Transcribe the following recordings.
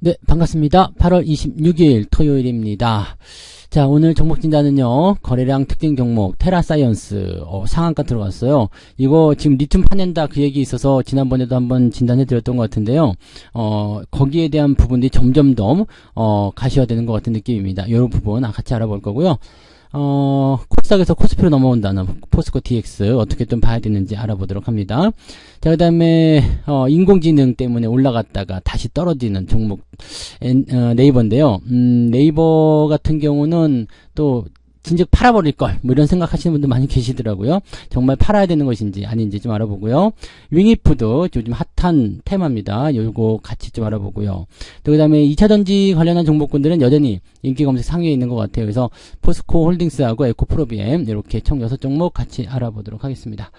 네, 반갑습니다. 8월 26일 토요일입니다. 자, 오늘 종목 진단은요, 거래량 특징 종목, 테라사이언스, 상한가 들어갔어요. 이거 지금 리튬 파낸다 그 얘기 있어서 지난번에도 한번 진단해 드렸던 것 같은데요. 거기에 대한 부분들이 점점 더, 가셔야 되는 것 같은 느낌입니다. 이 부분 같이 알아볼 거고요. 코스닥에서 코스피로 넘어온다는 포스코 DX 어떻게 좀 봐야 되는지 알아보도록 합니다. 자, 그 다음에 인공지능 때문에 올라갔다가 다시 떨어지는 종목 네이버인데요. 네이버 같은 경우는 또 진즉 팔아버릴걸 뭐 이런 생각하시는 분들 많이 계시더라고요. 정말 팔아야 되는 것인지 아닌지 좀 알아보고요. 윙이푸드 요즘 핫한 테마입니다. 요거 같이 좀 알아보고요. 또 그 다음에 2차전지 관련한 종목군들은 여전히 인기 검색 상위에 있는 것 같아요. 그래서 포스코 홀딩스하고 에코프로비엠 이렇게 총 6종목 같이 알아보도록 하겠습니다.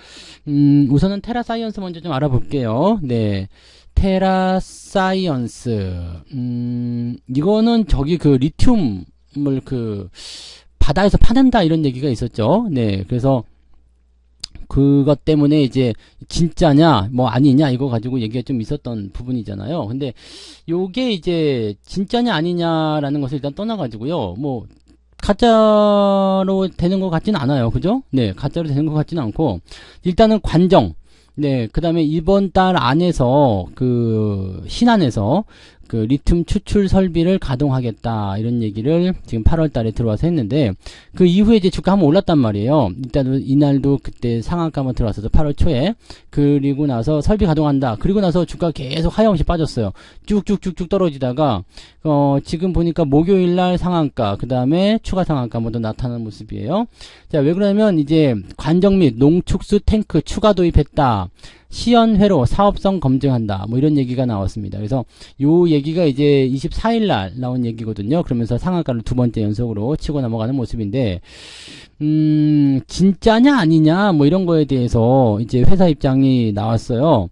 우선은 테라사이언스 먼저 좀 알아볼게요. 네. 테라사이언스 이거는 저기 그 리튬을 바다에서 파낸다 이런 얘기가 있었죠. 네, 그래서 그것 때문에 이제 진짜냐 뭐 아니냐 이거 가지고 얘기가 좀 있었던 부분이잖아요. 근데 요게 이제 진짜냐 아니냐라는 것을 일단 떠나가지고요. 뭐 가짜로 되는 것 같지는 않아요. 그죠? 네, 가짜로 되는 것 같지는 않고 일단은 관정. 네, 그 다음에 이번 달 안에서 신안에서 리튬 추출 설비를 가동하겠다 이런 얘기를 지금 8월 달에 들어와서 했는데 그 이후에 이제 주가 한번 올랐단 말이에요. 일단은 이날도 그때 상한가 한번 들어왔어서 8월 초에 그리고 나서 설비 가동한다. 그리고 나서 주가 계속 하염없이 빠졌어요. 쭉쭉쭉쭉 떨어지다가 지금 보니까 목요일 날 상한가 그 다음에 추가 상한가 모두 나타나는 모습이에요. 자, 왜 그러냐면 이제 관정 및 농축수 탱크 추가 도입했다. 시연회로 사업성 검증한다. 뭐 이런 얘기가 나왔습니다. 그래서 요 얘기가 이제 24일 날 나온 얘기거든요. 그러면서 상한가를 두 번째 연속으로 치고 넘어가는 모습인데 진짜냐 아니냐 뭐 이런 거에 대해서 이제 회사 입장이 나왔어요.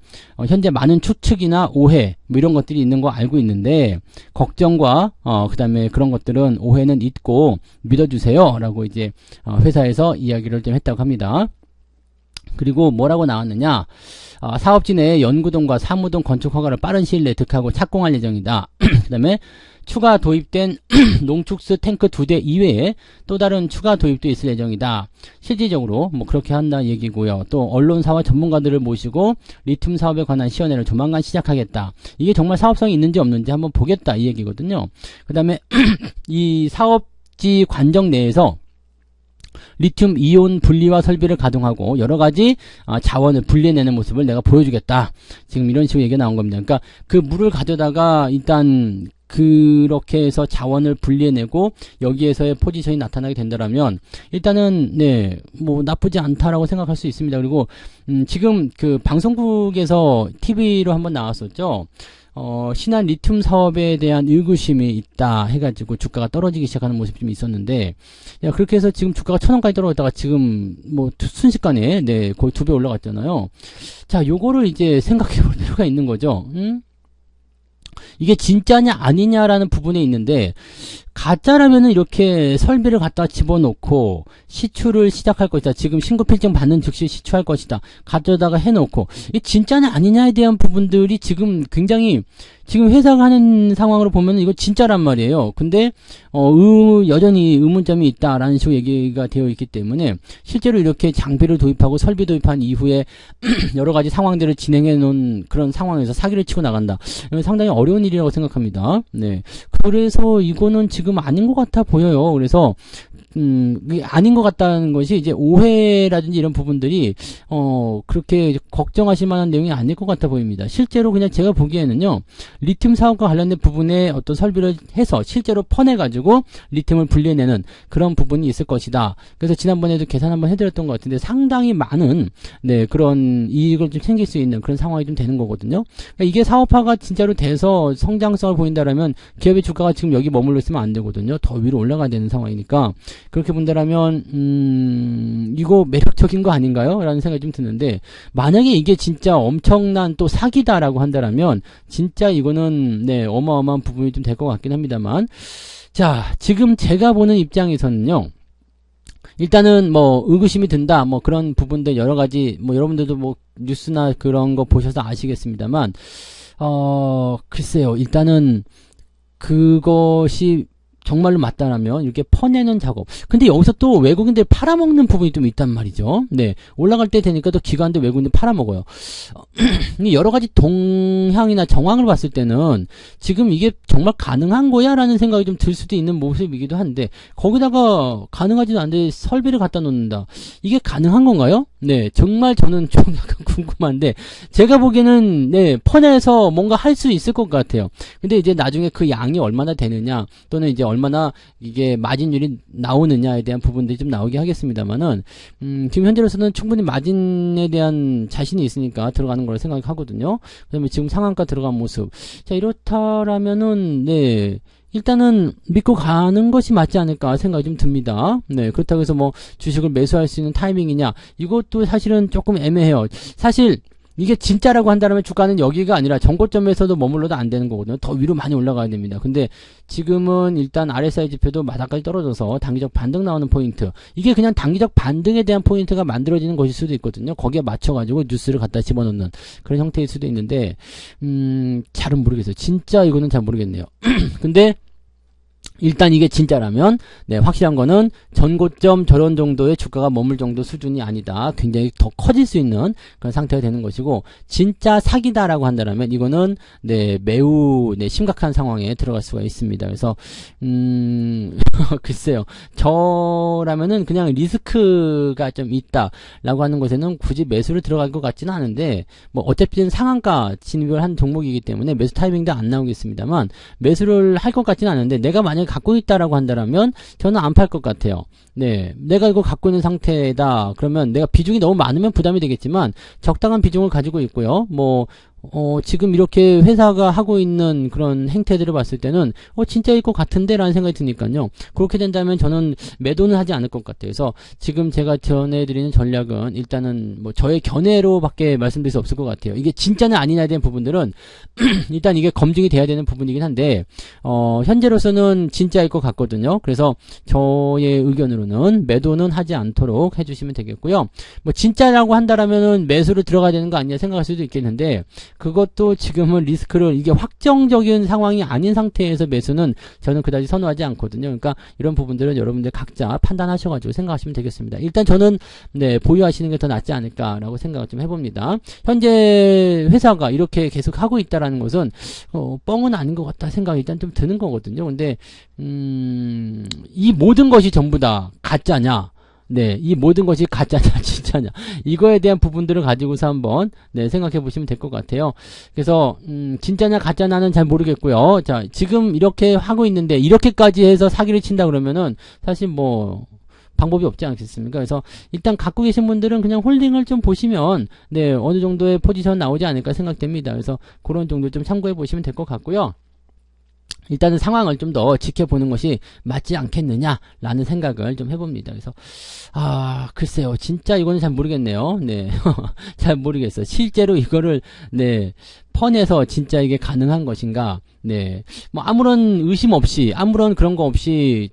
현재 많은 추측이나 오해 뭐 이런 것들이 있는 거 알고 있는데 걱정과 그다음에 그런 것들은 오해는 잊고 믿어주세요 라고 이제 회사에서 이야기를 좀 했다고 합니다. 그리고 뭐라고 나왔느냐, 사업지 내 연구동과 사무동 건축 허가를 빠른 시일 내에 득하고 착공할 예정이다. 그 다음에 추가 도입된 농축수 탱크 2대 이외에 또 다른 추가 도입도 있을 예정이다. 실질적으로 뭐 그렇게 한다 얘기고요. 또 언론사와 전문가들을 모시고 리튬 사업에 관한 시연회를 조만간 시작하겠다. 이게 정말 사업성이 있는지 없는지 한번 보겠다 이 얘기거든요. 그 다음에 이 사업지 관정 내에서 리튬 이온 분리화 설비를 가동하고 여러가지 자원을 분리해내는 모습을 내가 보여주겠다. 지금 이런 식으로 얘기가 나온 겁니다. 그러니까 그 물을 가져다가 일단 그렇게 해서 자원을 분리해내고 여기에서의 포지션이 나타나게 된다면 일단은 네, 뭐 나쁘지 않다라고 생각할 수 있습니다. 그리고 지금 그 방송국에서 TV로 한번 나왔었죠. 신한 리튬 사업에 대한 의구심이 있다 해가지고 주가가 떨어지기 시작하는 모습이 좀 있었는데, 야, 그렇게 해서 지금 주가가 1,000원까지 떨어졌다가 지금 뭐 순식간에 네, 거의 2배 올라갔잖아요. 자, 요거를 이제 생각해 볼 필요가 있는 거죠. 이게 진짜냐 아니냐라는 부분에 있는데 가짜라면은 이렇게 설비를 갖다 집어넣고 시추를 시작할 것이다. 지금 신고 필증 받는 즉시 시추할 것이다. 가져다가 해놓고 이 진짜냐 아니냐에 대한 부분들이 지금 굉장히 지금 회사가 하는 상황으로 보면 이거 진짜란 말이에요. 근데 여전히 의문점이 있다라는 식으로 얘기가 되어 있기 때문에 실제로 이렇게 장비를 도입하고 설비 도입한 이후에 여러 가지 상황들을 진행해 놓은 그런 상황에서 사기를 치고 나간다. 상당히 어려운 일이라고 생각합니다. 네. 그래서 이거는 지금 아닌 것 같아 보여요. 그래서 아닌 것 같다는 것이 이제 오해라든지 이런 부분들이 그렇게 걱정하실 만한 내용이 아닐 것 같아 보입니다. 실제로 그냥 제가 보기에는요, 리튬 사업과 관련된 부분에 어떤 설비를 해서 실제로 퍼내가지고 리튬을 분리해내는 그런 부분이 있을 것이다. 그래서 지난번에도 계산 한번 해드렸던 것 같은데 상당히 많은 네, 그런 이익을 좀 챙길 수 있는 그런 상황이 좀 되는 거거든요. 그러니까 이게 사업화가 진짜로 돼서 성장성을 보인다라면 기업의 주가가 지금 여기 머물러 있으면 안 되거든요. 더 위로 올라가야 되는 상황이니까. 그렇게 본다라면 이거 매력적인 거 아닌가요? 라는 생각이 좀 드는데, 만약에 이게 진짜 엄청난 또 사기다라고 한다라면 진짜 이거는 네, 어마어마한 부분이 좀 될 것 같긴 합니다만, 자, 지금 제가 보는 입장에서는요, 일단은 뭐 의구심이 든다 뭐 그런 부분들 여러 가지 뭐 여러분들도 뭐 뉴스나 그런 거 보셔서 아시겠습니다만 글쎄요, 일단은 그것이 정말로 맞다라면 이렇게 퍼내는 작업. 근데 여기서 또 외국인들 팔아먹는 부분이 좀 있단 말이죠. 네. 올라갈 때 되니까 또 기관들 외국인들 팔아먹어요. 여러 가지 동향이나 정황을 봤을 때는 지금 이게 정말 가능한 거야? 라는 생각이 좀 들 수도 있는 모습이기도 한데, 거기다가 가능하지도 않은데 설비를 갖다 놓는다. 이게 가능한 건가요? 네. 정말 저는 좀 약간 궁금한데, 제가 보기에는, 네, 퍼내서 뭔가 할 수 있을 것 같아요. 근데 이제 나중에 그 양이 얼마나 되느냐, 또는 이제 얼마나 이게 마진율이 나오느냐에 대한 부분들이 좀 나오게 하겠습니다만은, 지금 현재로서는 충분히 마진에 대한 자신이 있으니까 들어가는 걸 생각하거든요. 그다음에 지금 상한가 들어간 모습. 자, 이렇다라면은, 네. 일단은 믿고 가는 것이 맞지 않을까 생각이 좀 듭니다. 네. 그렇다고 해서 뭐 주식을 매수할 수 있는 타이밍이냐. 이것도 사실은 조금 애매해요. 사실, 이게 진짜라고 한다면 주가는 여기가 아니라 정고점에서도 머물러도 안 되는 거거든요. 더 위로 많이 올라가야 됩니다. 근데 지금은 일단 RSI 지표도 바닥까지 떨어져서 단기적 반등 나오는 포인트. 이게 그냥 단기적 반등에 대한 포인트가 만들어지는 것일 수도 있거든요. 거기에 맞춰가지고 뉴스를 갖다 집어넣는 그런 형태일 수도 있는데, 잘은 모르겠어요. 진짜 이거는 잘 모르겠네요. 근데, 일단 이게 진짜라면, 네, 확실한 거는 전고점 저런 정도의 주가가 머물 정도 수준이 아니다. 굉장히 더 커질 수 있는 그런 상태가 되는 것이고, 진짜 사기다라고 한다면 이거는, 네, 매우, 네, 심각한 상황에 들어갈 수가 있습니다. 그래서, 글쎄요. 저라면은 그냥 리스크가 좀 있다라고 하는 것에는 굳이 매수를 들어갈 것 같지는 않은데, 뭐, 어차피 상한가 진입을 한 종목이기 때문에 매수 타이밍도 안 나오겠습니다만, 매수를 할 것 같지는 않은데, 내가 만약에 갖고 있다라고 한다면 저는 안 팔 것 같아요. 네, 내가 이거 갖고 있는 상태다. 그러면 내가 비중이 너무 많으면 부담이 되겠지만 적당한 비중을 가지고 있고요. 뭐 지금 이렇게 회사가 하고 있는 그런 행태들을 봤을 때는 진짜일 것 같은데 라는 생각이 드니까요. 그렇게 된다면 저는 매도는 하지 않을 것 같아요. 그래서 지금 제가 전해드리는 전략은 일단은 뭐 저의 견해로 밖에 말씀드릴 수 없을 것 같아요. 이게 진짜는 아니냐에 대한 부분들은 일단 이게 검증이 돼야 되는 부분이긴 한데 현재로서는 진짜일 것 같거든요. 그래서 저의 의견으로는 매도는 하지 않도록 해주시면 되겠고요. 뭐 진짜라고 한다라면은 매수를 들어가야 되는 거 아니냐 생각할 수도 있겠는데 그것도 지금은 리스크를 이게 확정적인 상황이 아닌 상태에서 매수는 저는 그다지 선호하지 않거든요. 그러니까 이런 부분들은 여러분들 각자 판단하셔가지고 생각하시면 되겠습니다. 일단 저는 네 보유하시는 게 더 낫지 않을까라고 생각을 좀 해봅니다. 현재 회사가 이렇게 계속 하고 있다라는 것은 뻥은 아닌 것 같다 생각이 일단 좀 드는 거거든요. 근데 이 모든 것이 전부 다 가짜냐? 네, 이 모든 것이 가짜냐, 진짜냐. 이거에 대한 부분들을 가지고서 한번, 네, 생각해 보시면 될 것 같아요. 그래서, 진짜냐, 가짜냐는 잘 모르겠고요. 자, 지금 이렇게 하고 있는데, 이렇게까지 해서 사기를 친다 그러면은, 사실 뭐, 방법이 없지 않겠습니까? 그래서, 일단 갖고 계신 분들은 그냥 홀딩을 좀 보시면, 네, 어느 정도의 포지션 나오지 않을까 생각됩니다. 그래서, 그런 정도 좀 참고해 보시면 될 것 같고요. 일단은 상황을 좀 더 지켜보는 것이 맞지 않겠느냐라는 생각을 좀 해봅니다. 그래서 글쎄요, 진짜 이거는 잘 모르겠네요. 네, 잘 모르겠어요. 실제로 이거를 네 펀에서 진짜 이게 가능한 것인가? 네, 뭐 아무런 의심 없이 아무런 그런 거 없이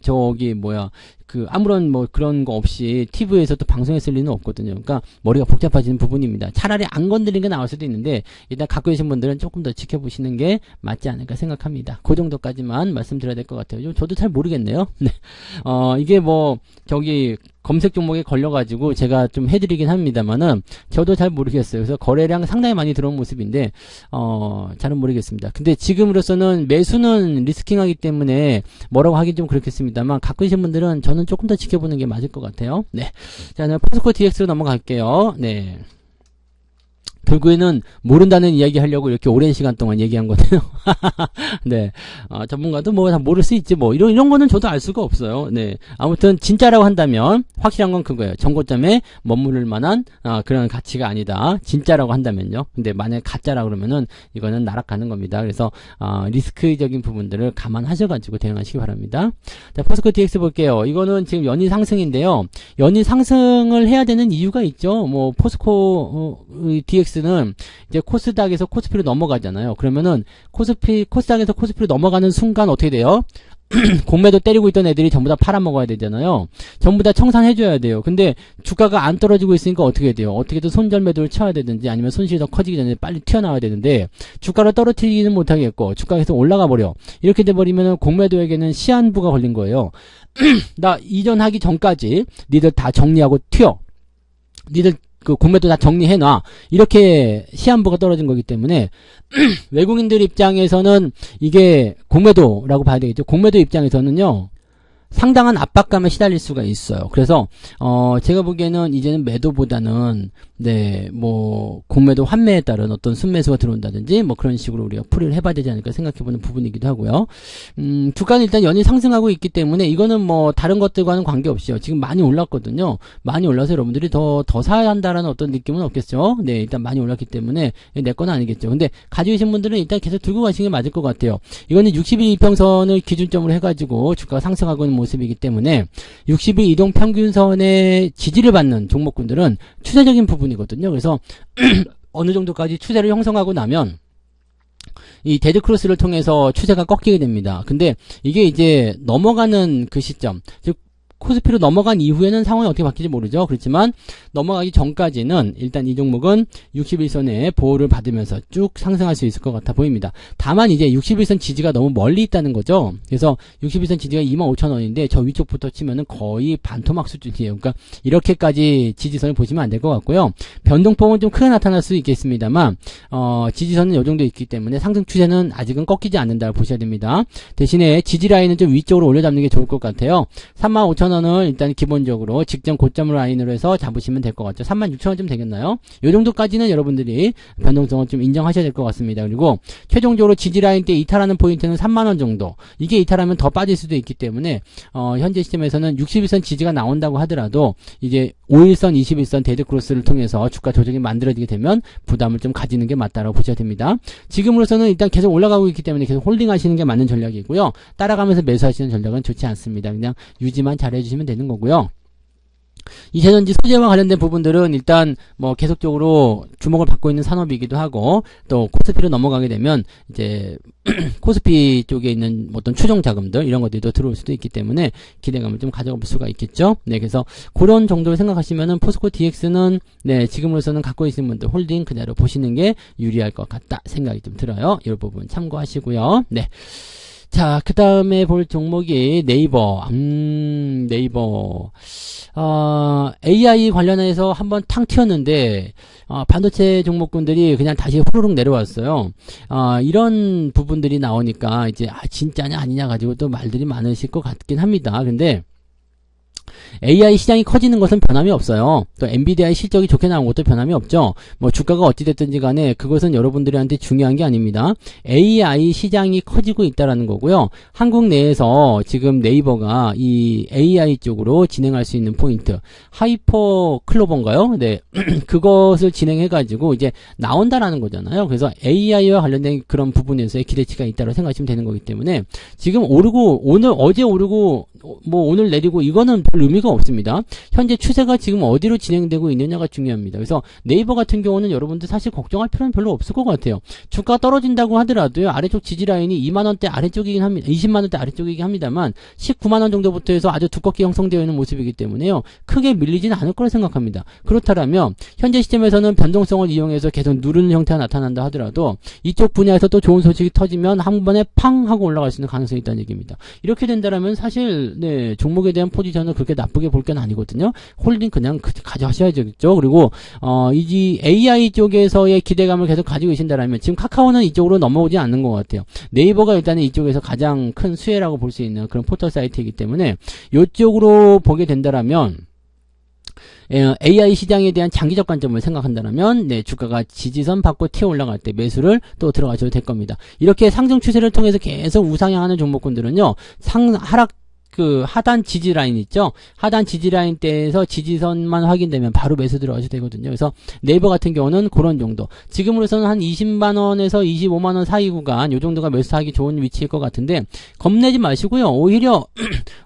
아무런 뭐 그런 거 없이 TV에서 또 방송했을 리는 없거든요. 그러니까 머리가 복잡해지는 부분입니다. 차라리 안 건드린 게 나올 수도 있는데 일단 갖고 계신 분들은 조금 더 지켜보시는 게 맞지 않을까 생각합니다. 그 정도까지만 말씀드려야 될 것 같아요. 저도 잘 모르겠네요. 네. 이게 뭐 검색 종목에 걸려가지고 제가 좀 해드리긴 합니다만은 저도 잘 모르겠어요. 그래서 거래량 상당히 많이 들어온 모습인데 잘은 모르겠습니다. 근데 지금으로서는 매수는 리스킹하기 때문에 뭐라고 하긴 좀 그렇겠습니다만 갖고 계신 분들은 저는 조금 더 지켜보는 게 맞을 것 같아요. 네, 자, 포스코 DX로 넘어갈게요. 네. 결국에는 모른다는 이야기 하려고 이렇게 오랜 시간 동안 얘기한 거네요. 네. 전문가도 뭐 다 모를 수 있지 뭐. 이런 거는 저도 알 수가 없어요. 네. 아무튼 진짜라고 한다면 확실한 건 그거예요. 정고점에 머무를 만한 그런 가치가 아니다. 진짜라고 한다면요. 근데 만약에 가짜라 그러면은 이거는 나락가는 겁니다. 그래서 리스크적인 부분들을 감안하셔가지고 대응하시기 바랍니다. 자, 포스코 DX 볼게요. 이거는 지금 연일 상승인데요. 연일 상승을 해야 되는 이유가 있죠. 뭐 포스코 DX는 이제 코스닥에서 코스피로 넘어가잖아요. 그러면은 코스닥에서 코스피로 넘어가는 순간 어떻게 돼요? 공매도 때리고 있던 애들이 전부 다 팔아먹어야 되잖아요. 전부 다 청산해줘야 돼요. 근데 주가가 안 떨어지고 있으니까 어떻게 돼요? 어떻게든 손절매도를 쳐야 되든지 아니면 손실이 더 커지기 전에 빨리 튀어나와야 되는데 주가를 떨어뜨리기는 못하겠고 주가가 계속 올라가 버려. 이렇게 돼버리면 공매도에게는 시한부가 걸린 거예요. 나 이전하기 전까지 니들 다 정리하고 튀어. 니들 그 공매도 다 정리해놔. 이렇게 시한부가 떨어진 거기 때문에 외국인들 입장에서는 이게 공매도라고 봐야 되겠죠. 공매도 입장에서는요. 상당한 압박감에 시달릴 수가 있어요. 그래서 제가 보기에는 이제는 매도보다는 공매도 환매에 따른 어떤 순매수가 들어온다든지 뭐 그런 식으로 우리가 풀이를 해봐야 되지 않을까 생각해보는 부분이기도 하고요. 주가는 일단 연일 상승하고 있기 때문에 이거는 뭐 다른 것들과는 관계없이요. 지금 많이 올랐거든요. 많이 올라서 여러분들이 더 사야 한다라는 어떤 느낌은 없겠죠. 네, 일단 많이 올랐기 때문에 내 건 아니겠죠. 근데 가지고 계신 분들은 일단 계속 들고 가시는 게 맞을 것 같아요. 이거는 60일 이평선을 기준점으로 해가지고 주가가 상승하고 있는 모습이기 때문에 60일 이동평균선의 지지를 받는 종목군들은 추세적인 부분이거든요. 그래서 어느 정도까지 추세를 형성하고 나면 이 데드크로스를 통해서 추세가 꺾이게 됩니다. 근데 이게 이제 넘어가는 그 시점, 즉 코스피로 넘어간 이후에는 상황이 어떻게 바뀔지 모르죠. 그렇지만 넘어가기 전까지는 일단 이 종목은 61선의 보호를 받으면서 쭉 상승할 수 있을 것 같아 보입니다. 다만 이제 61선 지지가 너무 멀리 있다는 거죠. 그래서 61선 지지가 25,000원인데 저 위쪽부터 치면은 거의 반토막 수준이에요. 그러니까 이렇게까지 지지선을 보시면 안 될 것 같고요. 변동폭은 좀 크게 나타날 수 있겠습니다만 지지선은 이 정도 있기 때문에 상승 추세는 아직은 꺾이지 않는다고 보셔야 됩니다. 대신에 지지 라인은 좀 위쪽으로 올려잡는 게 좋을 것 같아요. 35,000원을 일단 기본적으로 직전 고점 라인으로 해서 잡으시면 될 것 같죠. 36,000원쯤 되겠나요? 이 정도까지는 여러분들이 변동성을 좀 인정하셔야 될 것 같습니다. 그리고 최종적으로 지지 라인 때 이탈하는 포인트는 3만원 정도. 이게 이탈하면 더 빠질 수도 있기 때문에 현재 시점에서는 61선 지지가 나온다고 하더라도 이제 5일선, 21선 데드크로스를 통해서 주가 조정이 만들어지게 되면 부담을 좀 가지는 게 맞다라고 보셔야 됩니다. 지금으로서는 일단 계속 올라가고 있기 때문에 계속 홀딩하시는 게 맞는 전략이고요. 따라가면서 매수하시는 전략은 좋지 않습니다. 그냥 유지만 잘해주시면 되는 거고요. 이세전지 소재와 관련된 부분들은 일단 뭐 계속적으로 주목을 받고 있는 산업이기도 하고 또 코스피로 넘어가게 되면 이제 코스피 쪽에 있는 어떤 추종 자금들 이런 것들도 들어올 수도 있기 때문에 기대감을 좀 가져볼 수가 있겠죠. 네, 그래서 그런 정도로 생각하시면은 포스코 DX는 네, 지금으로서는 갖고 있는 분들 홀딩 그대로 보시는 게 유리할 것 같다 생각이 좀 들어요. 이 부분 참고하시고요. 네. 자, 그 다음에 볼 종목이 네이버. 네이버. AI 관련해서 한번 탕 튀었는데, 반도체 종목군들이 그냥 다시 후루룩 내려왔어요. 이런 부분들이 나오니까 이제, 진짜냐 아니냐 가지고 또 말들이 많으실 것 같긴 합니다. 근데, AI 시장이 커지는 것은 변함이 없어요. 또 엔비디아의 실적이 좋게 나온 것도 변함이 없죠. 뭐 주가가 어찌됐든지 간에 그것은 여러분들한테 중요한 게 아닙니다. AI 시장이 커지고 있다라는 거고요. 한국 내에서 지금 네이버가 이 AI 쪽으로 진행할 수 있는 포인트 하이퍼 클로버인가요? 네. 그것을 진행해가지고 이제 나온다라는 거잖아요. 그래서 AI와 관련된 그런 부분에서의 기대치가 있다고 생각하시면 되는 거기 때문에 지금 오르고 어제 오르고 뭐 오늘 내리고 이거는 별 의미가 없습니다. 현재 추세가 지금 어디로 진행되고 있느냐가 중요합니다. 그래서 네이버 같은 경우는 여러분들 사실 걱정할 필요는 별로 없을 것 같아요. 주가 떨어진다고 하더라도요. 아래쪽 지지 라인이 2만원대 아래쪽이긴 합니다. 20만원대 아래쪽이긴 합니다만 19만원 정도부터 해서 아주 두껍게 형성되어 있는 모습이기 때문에요. 크게 밀리지는 않을 거라 생각합니다. 그렇다면 현재 시점에서는 변동성을 이용해서 계속 누르는 형태가 나타난다 하더라도 이쪽 분야에서 또 좋은 소식이 터지면 한 번에 팡 하고 올라갈 수 있는 가능성이 있다는 얘기입니다. 이렇게 된다면 사실 네, 종목에 대한 포지션은 그렇게 나쁘게 볼 건 아니거든요. 홀딩 그냥 가져가셔야죠. 그리고 이 AI 쪽에서의 기대감을 계속 가지고 계신다라면 지금 카카오는 이쪽으로 넘어오지 않는 것 같아요. 네이버가 일단은 이쪽에서 가장 큰 수혜라고 볼 수 있는 그런 포털 사이트이기 때문에 이쪽으로 보게 된다라면 AI 시장에 대한 장기적 관점을 생각한다면 네, 주가가 지지선 받고 튀어 올라갈 때 매수를 또 들어가셔도 될 겁니다. 이렇게 상승 추세를 통해서 계속 우상향하는 종목군들은요. 하락 그 하단 지지 라인 있죠? 하단 지지 라인 대에서 지지선만 확인되면 바로 매수 들어가셔도 되거든요. 그래서 네이버 같은 경우는 그런 정도. 지금으로서는 한 20만원에서 25만원 사이 구간, 요 정도가 매수하기 좋은 위치일 것 같은데, 겁내지 마시고요. 오히려,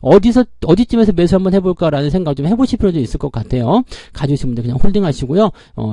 어디쯤에서 매수 한번 해볼까라는 생각 좀 해보실 필요도 있을 것 같아요. 가지신 분들 그냥 홀딩 하시고요.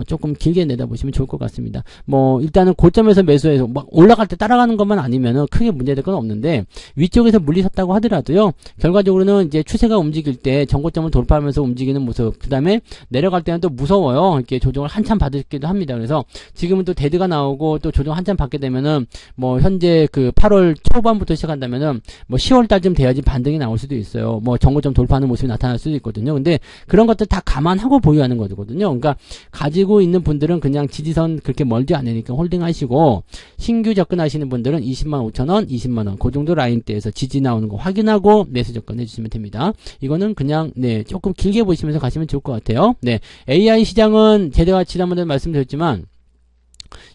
조금 길게 내다보시면 좋을 것 같습니다. 뭐, 일단은 고점에서 매수해서 막 올라갈 때 따라가는 것만 아니면은 크게 문제될 건 없는데, 위쪽에서 물리셨다고 하더라도요. 결과적으로는 이제 추세가 움직일 때 전고점을 돌파하면서 움직이는 모습, 그 다음에 내려갈 때는 또 무서워요. 이렇게 조정을 한참 받기도 합니다. 그래서 지금은 또 데드가 나오고 또 조정 한참 받게 되면은 뭐 현재 그 8월 초반부터 시작한다면은 뭐 10월 달쯤 돼야지 반등이 나올 수도 있어요. 뭐 전고점 돌파하는 모습이 나타날 수도 있거든요. 근데 그런 것들 다 감안하고 보유하는 거거든요. 그러니까 가지고 있는 분들은 그냥 지지선 그렇게 멀지 않으니까 홀딩 하시고, 신규 접근하시는 분들은 20만 5천원, 20만원 그 정도 라인대에서 지지 나오는 거 확인하고 매수 접근해 주시면 됩니다. 이거는 그냥 네 조금 길게 보시면서 가시면 좋을 것 같아요. 네, AI 시장은 제가 지난번에 말씀드렸지만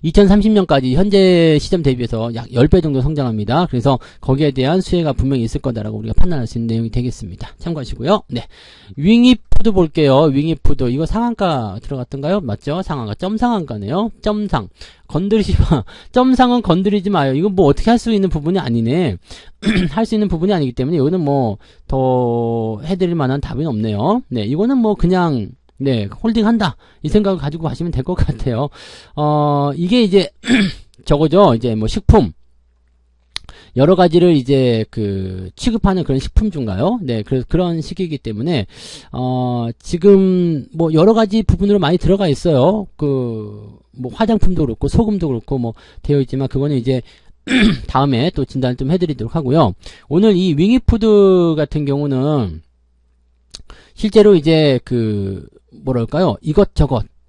2030년까지 현재 시점 대비해서 약 10배 정도 성장합니다. 그래서 거기에 대한 수혜가 분명히 있을 거다라고 우리가 판단할 수 있는 내용이 되겠습니다. 참고하시고요. 네, 윙이푸드 볼게요. 윙이푸드 이거 상한가 들어갔던가요? 맞죠? 상한가, 점상한가네요. 점상 건드리지 마. 점상은 건드리지 마요. 이건 뭐 어떻게 할 수 있는 부분이 아니네. 할 수 있는 부분이 아니기 때문에 이거는 뭐 더 해드릴 만한 답은 없네요. 네, 이거는 뭐 그냥 네, 홀딩한다. 이 생각을 가지고 가시면 될 것 같아요. 이게 이제, 저거죠. 이제 뭐 식품. 여러 가지를 이제 취급하는 그런 식품주인가요? 네, 그런 시기이기 때문에, 지금 뭐 여러 가지 부분으로 많이 들어가 있어요. 뭐 화장품도 그렇고, 소금도 그렇고, 뭐 되어 있지만, 그거는 이제, 다음에 또 진단을 좀 해드리도록 하고요. 오늘 이 윙이푸드 같은 경우는, 실제로 이제 뭐랄까요?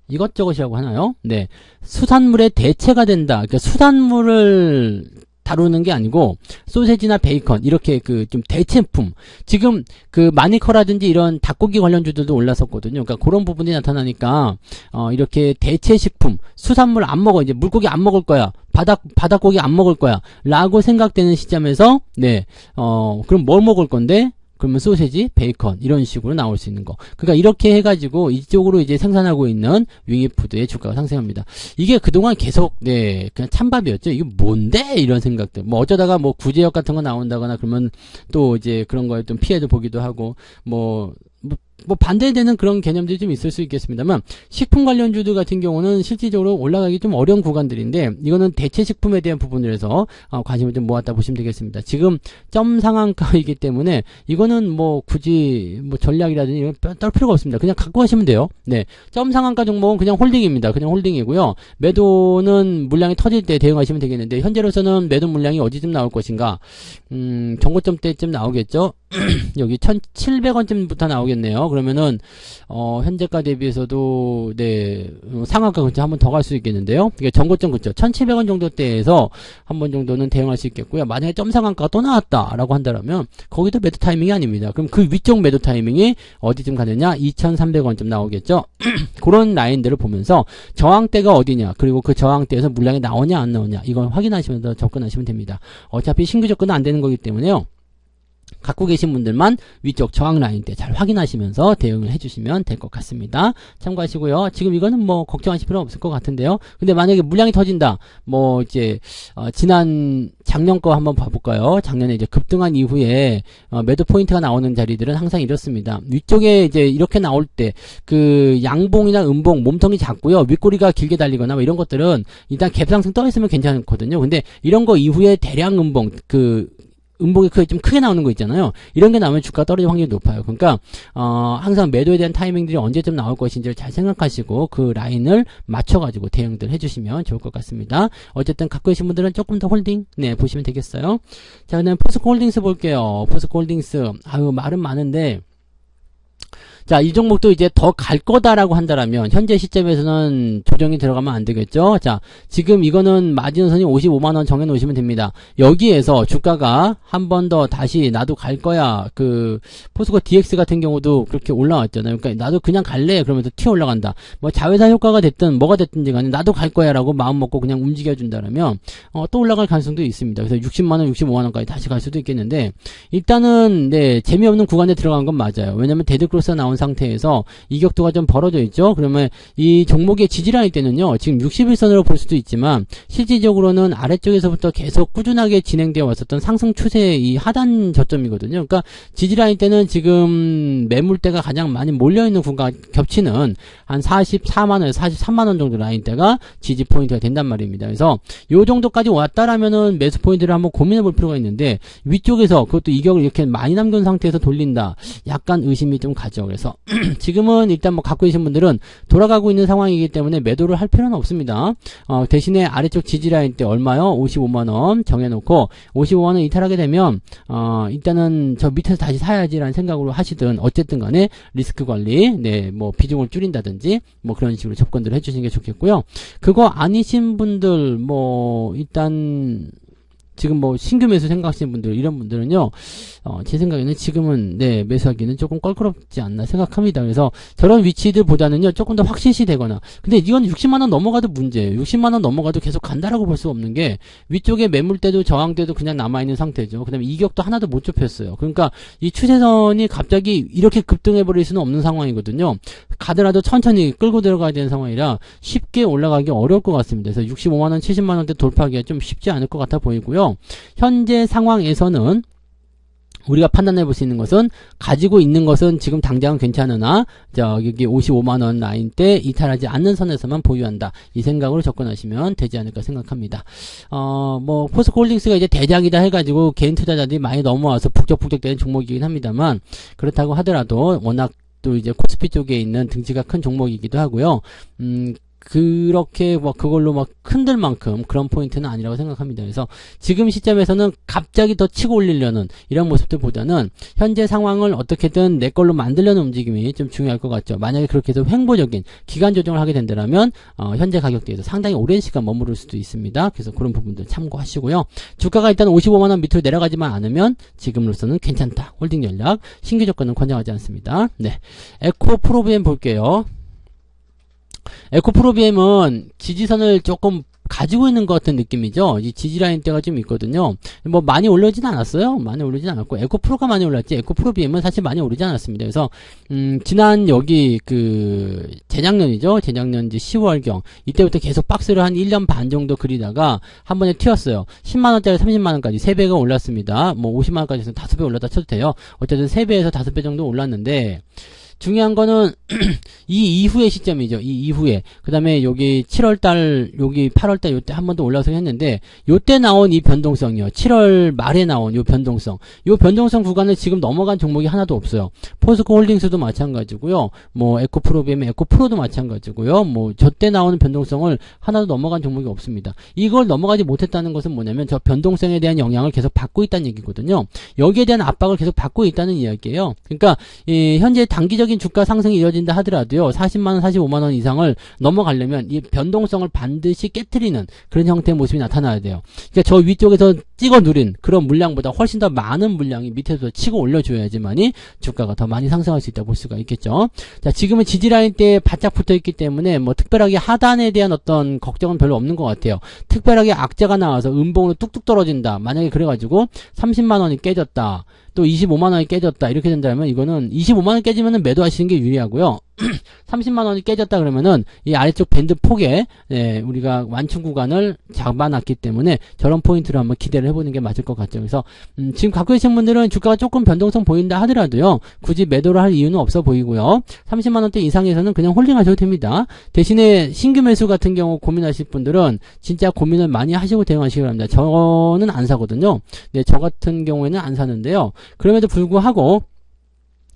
이것저것이라고 하나요? 네. 수산물의 대체가 된다. 그러니까 수산물을 다루는 게 아니고, 소세지나 베이컨, 이렇게 좀 대체품. 지금 마니커라든지 이런 닭고기 관련주들도 올랐었거든요. 그러니까 그런 부분이 나타나니까, 이렇게 대체식품, 수산물 안 먹어. 이제 물고기 안 먹을 거야. 바닷고기 안 먹을 거야. 라고 생각되는 시점에서, 네. 그럼 뭘 먹을 건데? 그러면 소세지, 베이컨 이런 식으로 나올 수 있는 거. 그러니까 이렇게 해가지고 이쪽으로 이제 생산하고 있는 윙이푸드의 주가가 상승합니다. 이게 그동안 계속 네 그냥 찬밥이었죠. 이게 뭔데 이런 생각들. 뭐 어쩌다가 뭐 구제역 같은 거 나온다거나 그러면 또 이제 그런 거에 좀 피해도 보기도 하고 뭐 반대되는 그런 개념들이 좀 있을 수 있겠습니다만, 식품 관련주들 같은 경우는 실질적으로 올라가기 좀 어려운 구간들인데, 이거는 대체 식품에 대한 부분에서 관심을 좀 모았다 보시면 되겠습니다. 지금 점 상한가이기 때문에 이거는 뭐 굳이 뭐 전략이라든지 이런 떨 필요가 없습니다. 그냥 갖고 가시면 돼요. 네, 점 상한가 종목은 그냥 홀딩입니다. 그냥 홀딩이고요. 매도는 물량이 터질 때 대응하시면 되겠는데, 현재로서는 매도 물량이 어디쯤 나올 것인가? 정고점 때쯤 나오겠죠. 여기 1,700원쯤부터 나오겠네요. 그러면은 현재가 대비해서도 네 상한가 근처 한번 더 갈 수 있겠는데요. 이게 전고점 근처 1,700원 정도 대에서 한 번 정도는 대응할 수 있겠고요. 만약에 점 상한가가 또 나왔다라고 한다면 거기도 매도 타이밍이 아닙니다. 그럼 그 위쪽 매도 타이밍이 어디쯤 가느냐? 2,300원쯤 나오겠죠. 그런 라인들을 보면서 저항대가 어디냐, 그리고 그 저항대에서 물량이 나오냐 안 나오냐, 이걸 확인하시면서 접근하시면 됩니다. 어차피 신규 접근은 안 되는 거기 때문에요. 갖고 계신 분들만 위쪽 저항 라인 때 잘 확인하시면서 대응을 해주시면 될 것 같습니다. 참고하시고요. 지금 이거는 뭐 걱정하실 필요 없을 것 같은데요. 근데 만약에 물량이 터진다, 뭐 이제 작년 거 한번 봐볼까요? 작년에 이제 급등한 이후에 매도 포인트가 나오는 자리들은 항상 이렇습니다. 위쪽에 이제 이렇게 나올 때 양봉이나 음봉 몸통이 작고요, 윗꼬리가 길게 달리거나 뭐 이런 것들은 일단 갭상승 떠 있으면 괜찮거든요. 근데 이런 거 이후에 대량 음봉 음봉이 좀 크게 나오는 거 있잖아요. 이런 게 나오면 주가 떨어질 확률이 높아요. 그러니까 항상 매도에 대한 타이밍들이 언제쯤 나올 것인지를 잘 생각하시고 그 라인을 맞춰가지고 대응들 해주시면 좋을 것 같습니다. 어쨌든 갖고 계신 분들은 조금 더 홀딩 보시면 되겠어요. 자, 그다음 포스코 홀딩스 볼게요. 포스코 홀딩스 말은 많은데 자, 이 종목도 이제 더 갈 거다라고 한다라면 현재 시점에서는 조정이 들어가면 안 되겠죠. 자, 지금 이거는 마지노선이 55만원 정해 놓으시면 됩니다. 여기에서 주가가 한 번 더 다시 나도 갈 거야. 그 포스코 DX 같은 경우도 그렇게 올라왔잖아요. 그러니까 나도 그냥 갈래 그러면서 튀어 올라간다. 뭐 자회사 효과가 됐든 뭐가 됐든지 간에 나도 갈 거야라고 마음 먹고 그냥 움직여 준다라면 또 올라갈 가능성도 있습니다. 그래서 60만원, 65만원까지 다시 갈 수도 있겠는데 일단은 네, 재미없는 구간에 들어간 건 맞아요. 왜냐면 데드크로스가 나온 상태에서 이격도가 좀 벌어져 있죠. 그러면 이 종목의 지지라인 때는요. 지금 61선으로 볼 수도 있지만 실질적으로는 아래쪽에서부터 계속 꾸준하게 진행되어 왔었던 상승 추세의 이 하단 저점이거든요. 그러니까 지지라인 때는 지금 매물대가 가장 많이 몰려있는 구간 겹치는 한 44만원, 43만원 정도 라인대가 지지 포인트가 된단 말입니다. 그래서 요 정도까지 왔다라면은 매수 포인트를 한번 고민해 볼 필요가 있는데 위쪽에서 그것도 이격을 이렇게 많이 남긴 상태에서 돌린다. 약간 의심이 좀 가죠. 그래서 지금은 일단 뭐 갖고 계신 분들은 돌아가고 있는 상황이기 때문에 매도를 할 필요는 없습니다. 대신에 아래쪽 지지라인 때 얼마요? 55만원 정해놓고 55만원 이탈하게 되면 일단은 저 밑에서 다시 사야지라는 생각으로 하시든 어쨌든 간에 리스크 관리, 네, 뭐 비중을 줄인다든지 뭐 그런 식으로 접근들을 해주시는 게 좋겠고요. 그거 아니신 분들 뭐 일단 지금 뭐 신규 매수 생각하시는 분들 이런 분들은요 제 생각에는 지금은 네 매수하기는 조금 껄끄럽지 않나 생각합니다. 그래서 저런 위치들보다는요 조금 더 확실시 되거나 근데 이건 60만원 넘어가도 문제예요. 60만원 넘어가도 계속 간다라고 볼 수 없는 게 위쪽에 매물대도 저항대도 그냥 남아있는 상태죠. 그 다음에 이격도 하나도 못 좁혔어요. 그러니까 이 추세선이 갑자기 이렇게 급등해 버릴 수는 없는 상황이거든요. 가더라도 천천히 끌고 들어가야 되는 상황이라 쉽게 올라가기 어려울 것 같습니다. 그래서 65만원 70만원대 돌파하기가 좀 쉽지 않을 것 같아 보이고요. 현재 상황에서는 우리가 판단해 볼 수 있는 것은 가지고 있는 것은 지금 당장은 괜찮으나 여기 55만원 라인 때 이탈하지 않는 선에서만 보유한다. 이 생각으로 접근하시면 되지 않을까 생각합니다. 뭐 포스코홀딩스가 이제 대장이다 해가지고 개인 투자자들이 많이 넘어와서 북적북적 되는 종목이긴 합니다만 그렇다고 하더라도 워낙 또 이제 코스피 쪽에 있는 등치가 큰 종목이기도 하고요. 그렇게 뭐 그걸로 막 흔들 만큼 그런 포인트는 아니라고 생각합니다. 그래서 지금 시점에서는 갑자기 더 치고 올리려는 이런 모습들보다는 현재 상황을 어떻게든 내 걸로 만들려는 움직임이 좀 중요할 것 같죠. 만약에 그렇게 해서 횡보적인 기간 조정을 하게 된다면 현재 가격대에서 상당히 오랜 시간 머무를 수도 있습니다. 그래서 그런 부분들 참고하시고요. 주가가 일단 55만원 밑으로 내려가지만 않으면 지금으로서는 괜찮다. 홀딩 전략 신규 조건은 권장하지 않습니다. 네, 에코프로비엠 볼게요. 에코프로비엠은 지지선을 조금 가지고 있는 것 같은 느낌이죠. 이 지지라인 대가 좀 있거든요. 뭐 많이 올라오진 않았어요. 많이 오르진 않았고 에코프로가 많이 올랐지 에코프로비엠은 사실 많이 오르지 않았습니다. 그래서 지난 여기 그 재작년이죠. 재작년 이제 10월경 이때부터 계속 박스를 한 1년 반 정도 그리다가 한 번에 튀었어요. 10만원짜리 30만원까지 3배가 올랐습니다. 뭐 50만원까지 해서 5배 올랐다 쳐도 돼요. 어쨌든 3배에서 5배 정도 올랐는데 중요한 거는 이 이후의 시점이죠. 이 이후에. 그 다음에 여기 7월달, 여기 8월달 요때 한 번 더 올라서 했는데 요때 나온 이 변동성이요. 7월 말에 나온 요 변동성. 요 변동성 구간을 지금 넘어간 종목이 하나도 없어요. 포스코 홀딩스도 마찬가지고요. 뭐 에코프로비엠, 에코프로도 마찬가지고요. 뭐 저때 나오는 변동성을 하나도 넘어간 종목이 없습니다. 이걸 넘어가지 못했다는 것은 뭐냐면 저 변동성에 대한 영향을 계속 받고 있다는 얘기거든요. 여기에 대한 압박을 계속 받고 있다는 이야기예요. 그러니까 현재 단기적 주가 상승이 이어진다 하더라도요 40만원 45만원 이상을 넘어가려면 이 변동성을 반드시 깨트리는 그런 형태의 모습이 나타나야 돼요. 그러니까 저 위쪽에서 찍어 누린 그런 물량보다 훨씬 더 많은 물량이 밑에서 치고 올려줘야지만이 주가가 더 많이 상승할 수 있다고 볼 수가 있겠죠. 자, 지금은 지지라인 때 바짝 붙어 있기 때문에 뭐 특별하게 하단에 대한 어떤 걱정은 별로 없는 것 같아요. 특별하게 악재가 나와서 음봉으로 뚝뚝 떨어진다 만약에 그래가지고 30만원이 깨졌다 또 25만원이 깨졌다 이렇게 된다면 이거는 25만원 깨지면은 매도하시는 게 유리하고요. 30만원이 깨졌다 그러면은 이 아래쪽 밴드 폭에 우리가 완충 구간을 잡아놨기 때문에 저런 포인트를 한번 기대를 해보는 게 맞을 것 같죠. 그래서 지금 갖고 계신 분들은 주가가 조금 변동성 보인다 하더라도요 굳이 매도를 할 이유는 없어 보이고요. 30만원대 이상에서는 그냥 홀딩 하셔도 됩니다. 대신에 신규 매수 같은 경우 고민하실 분들은 진짜 고민을 많이 하시고 대응하시기 바랍니다. 저는 안 사거든요. 네, 저 같은 경우에는 안 사는데요. 그럼에도 불구하고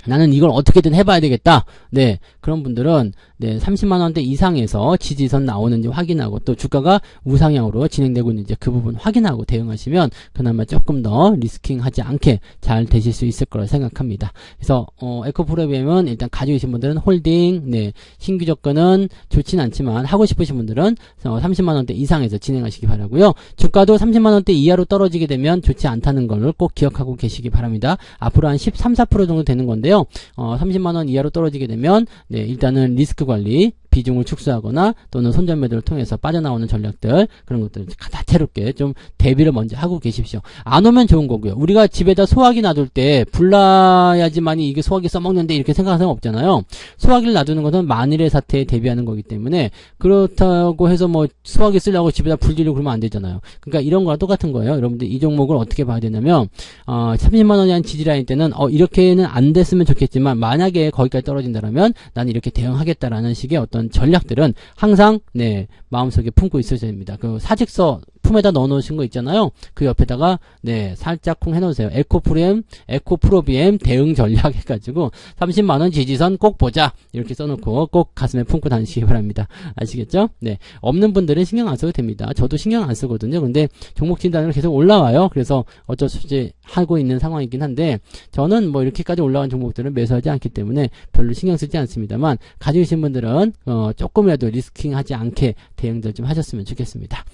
나는 이걸 어떻게든 해봐야 되겠다. 네. 그런 분들은 네, 30만 원대 이상에서 지지선 나오는지 확인하고 또 주가가 우상향으로 진행되고 있는지 그 부분 확인하고 대응하시면 그나마 조금 더 리스킹하지 않게 잘 되실 수 있을 거라 생각합니다. 그래서 에코프로비엠은 일단 가지고 계신 분들은 홀딩, 네, 신규 접근은 좋진 않지만 하고 싶으신 분들은 30만 원대 이상에서 진행하시기 바라고요. 주가도 30만 원대 이하로 떨어지게 되면 좋지 않다는 걸 꼭 기억하고 계시기 바랍니다. 앞으로 한 13, 14% 정도 되는 건데요. 30만 원 이하로 떨어지게 되면 네, 일단은 리스크 관리 비중을 축소하거나 또는 손절 매도를 통해서 빠져나오는 전략들 그런 것들 다채롭게 좀 대비를 먼저 하고 계십시오. 안 오면 좋은 거고요. 우리가 집에다 소화기 놔둘 때 불나야지만이 이게 소화기 써먹는데 이렇게 생각하는 사람 없잖아요. 소화기를 놔두는 것은 만일의 사태에 대비하는 거기 때문에 그렇다고 해서 뭐 소화기 쓰려고 집에다 불 지르고 그러면 안 되잖아요. 그러니까 이런 거랑 똑같은 거예요. 여러분들 이 종목을 어떻게 봐야 되냐면 30만 원이 한 지지라인 때는 이렇게는 안 됐으면 좋겠지만 만약에 거기까지 떨어진다면 나는 이렇게 대응하겠다라는 식의 어떤 전략들은 항상 네 마음속에 품고 있으셔야 됩니다. 그 사직서 품에다 넣어 놓으신 거 있잖아요. 그 옆에다가 네 살짝 쿵 해놓으세요. 에코프로비엠 대응 전략 해가지고 30만원 지지선 꼭 보자 이렇게 써놓고 꼭 가슴에 품고 다니시기 바랍니다. 아시겠죠? 네 없는 분들은 신경 안 써도 됩니다. 저도 신경 안 쓰거든요. 근데 종목 진단으로 계속 올라와요. 그래서 어쩔 수 없이 하고 있는 상황이긴 한데 저는 뭐 이렇게까지 올라간 종목들은 매수하지 않기 때문에 별로 신경 쓰지 않습니다만 가지고 계신 분들은 조금이라도 리스킹하지 않게 대응들 좀 하셨으면 좋겠습니다.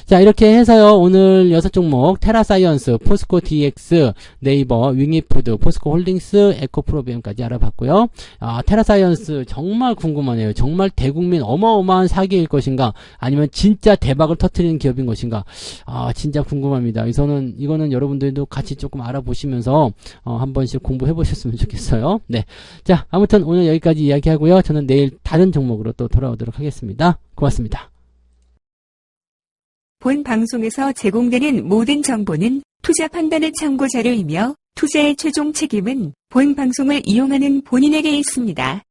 자 이렇게 해서요 오늘 6종목 테라사이언스, 포스코 DX, 네이버, 윙이푸드, 포스코 홀딩스, 에코프로비엠까지 알아봤고요. 테라사이언스 정말 궁금하네요. 정말 대국민 어마어마한 사기일 것인가 아니면 진짜 대박을 터뜨리는 기업인 것인가 진짜 궁금합니다. 이거는 여러분들도 같이 조금 알아보시면서 한 번씩 공부해 보셨으면 좋겠어요. 네, 자 아무튼 오늘 여기까지 이야기하고요. 저는 내일 다른 종목으로 또 돌아오도록 하겠습니다. 고맙습니다. 본 방송에서 제공되는 모든 정보는 투자 판단의 참고 자료이며 투자의 최종 책임은 본 방송을 이용하는 본인에게 있습니다.